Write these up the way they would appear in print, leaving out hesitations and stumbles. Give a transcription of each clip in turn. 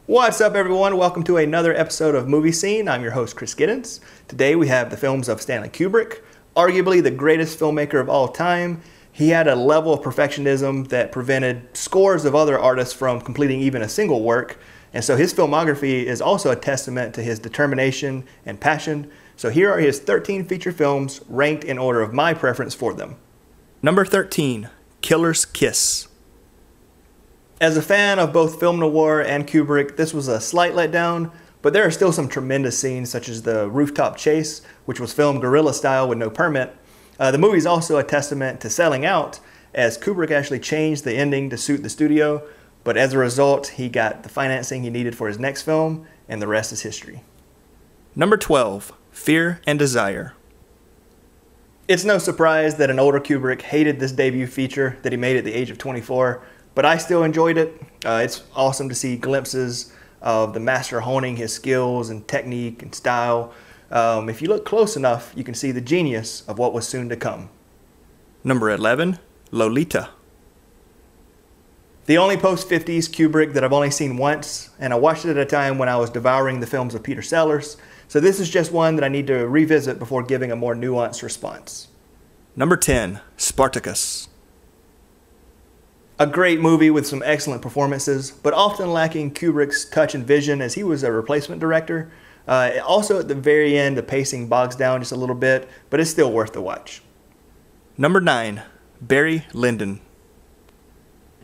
What's up, everyone? Welcome to another episode of Movie Scene. I'm your host, Chris Giddens. Today we have the films of Stanley Kubrick, arguably the greatest filmmaker of all time. He had a level of perfectionism that prevented scores of other artists from completing even a single work. And so his filmography is also a testament to his determination and passion. So here are his 13 feature films ranked in order of my preference for them. Number 13, Killer's Kiss. As a fan of both film noir and Kubrick, this was a slight letdown, but there are still some tremendous scenes such as the rooftop chase, which was filmed guerrilla style with no permit. The movie is also a testament to selling out, as Kubrick actually changed the ending to suit the studio, but as a result, he got the financing he needed for his next film, and the rest is history. Number 12, Fear and Desire. It's no surprise that an older Kubrick hated this debut feature that he made at the age of 24, but I still enjoyed it. It's awesome to see glimpses of the master honing his skills and technique and style. If you look close enough, you can see the genius of what was soon to come. Number 11, Lolita. The only post-50s Kubrick that I've only seen once, and I watched it at a time when I was devouring the films of Peter Sellers, so this is just one that I need to revisit before giving a more nuanced response. Number 10, Spartacus. A great movie with some excellent performances, but often lacking Kubrick's touch and vision as he was a replacement director. Also at the very end, the pacing bogs down just a little bit, but it's still worth the watch. Number 9, Barry Lyndon.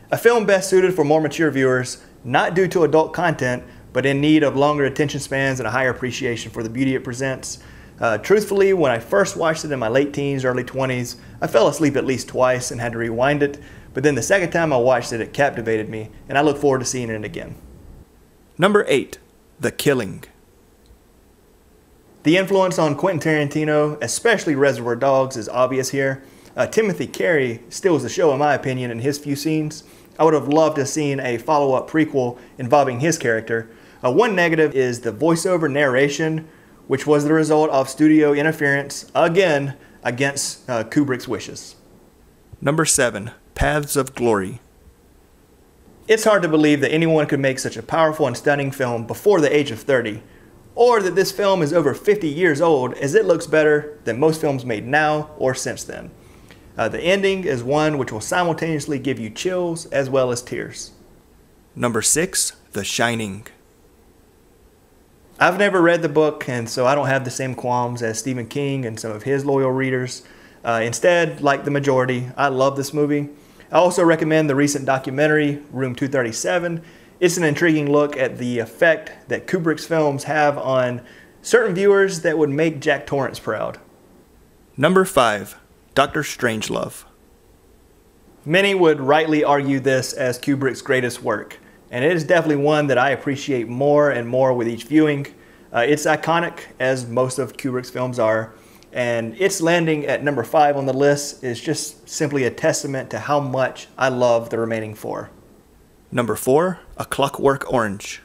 A film best suited for more mature viewers, not due to adult content, but in need of longer attention spans and a higher appreciation for the beauty it presents. Truthfully, when I first watched it in my late teens, early 20s, I fell asleep at least twice and had to rewind it. But then the second time I watched it, it captivated me, and I look forward to seeing it again. Number 8, The Killing. The influence on Quentin Tarantino, especially Reservoir Dogs, is obvious here. Timothy Carey steals the show in my opinion in his few scenes. I would have loved to have seen a follow-up prequel involving his character. One negative is the voiceover narration, which was the result of studio interference, again, against Kubrick's wishes. Number 7, Paths of Glory. It's hard to believe that anyone could make such a powerful and stunning film before the age of 30, or that this film is over 50 years old, as it looks better than most films made now or since then. The ending is one which will simultaneously give you chills as well as tears. Number 6, The Shining. I've never read the book, and so I don't have the same qualms as Stephen King and some of his loyal readers. Instead, like the majority, I love this movie. I also recommend the recent documentary, Room 237. It's an intriguing look at the effect that Kubrick's films have on certain viewers that would make Jack Torrance proud. Number 5, Dr. Strangelove. Many would rightly argue this as Kubrick's greatest work, and it is definitely one that I appreciate more and more with each viewing. It's iconic, as most of Kubrick's films are, and its landing at number 5 on the list is just simply a testament to how much I love the remaining 4. Number 4, A Clockwork Orange.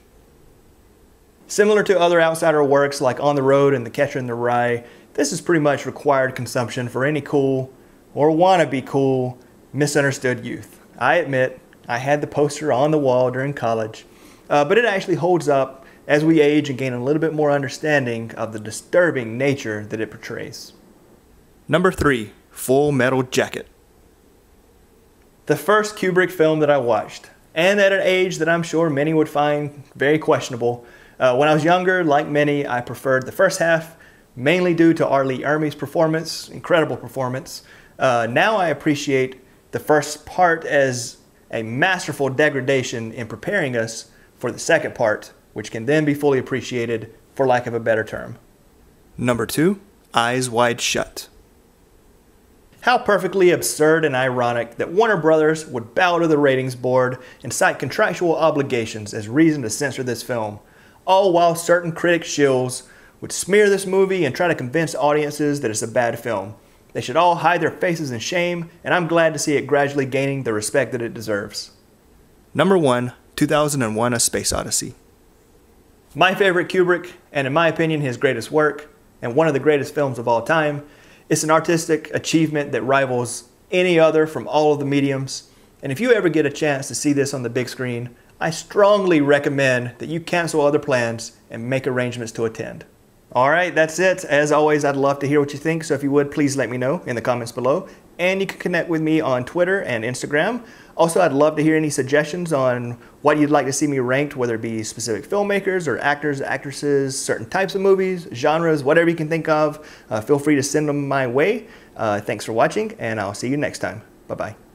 Similar to other outsider works like On the Road and The Catcher in the Rye, this is pretty much required consumption for any cool, or wannabe cool, misunderstood youth. I admit, I had the poster on the wall during college, but it actually holds up as we age and gain a little bit more understanding of the disturbing nature that it portrays. Number 3, Full Metal Jacket. The first Kubrick film that I watched, and at an age that I'm sure many would find very questionable. When I was younger, like many, I preferred the first half, mainly due to R. Lee Ermey's performance, incredible performance. Now I appreciate the first part as a masterful degradation in preparing us for the second part, which can then be fully appreciated, for lack of a better term. Number 2, Eyes Wide Shut. How perfectly absurd and ironic that Warner Brothers would bow to the ratings board and cite contractual obligations as reason to censor this film, all while certain critic shills would smear this movie and try to convince audiences that it's a bad film. They should all hide their faces in shame, and I'm glad to see it gradually gaining the respect that it deserves. Number 1, 2001: A Space Odyssey. My favorite Kubrick, and in my opinion his greatest work, and one of the greatest films of all time. It's an artistic achievement that rivals any other from all of the mediums, and if you ever get a chance to see this on the big screen, I strongly recommend that you cancel other plans and make arrangements to attend. All right, that's it. As always, I'd love to hear what you think, so if you would, please let me know in the comments below. And you can connect with me on Twitter and Instagram. Also, I'd love to hear any suggestions on what you'd like to see me ranked, whether it be specific filmmakers or actors, actresses, certain types of movies, genres, whatever you can think of. Feel free to send them my way. Thanks for watching, and I'll see you next time. Bye-bye.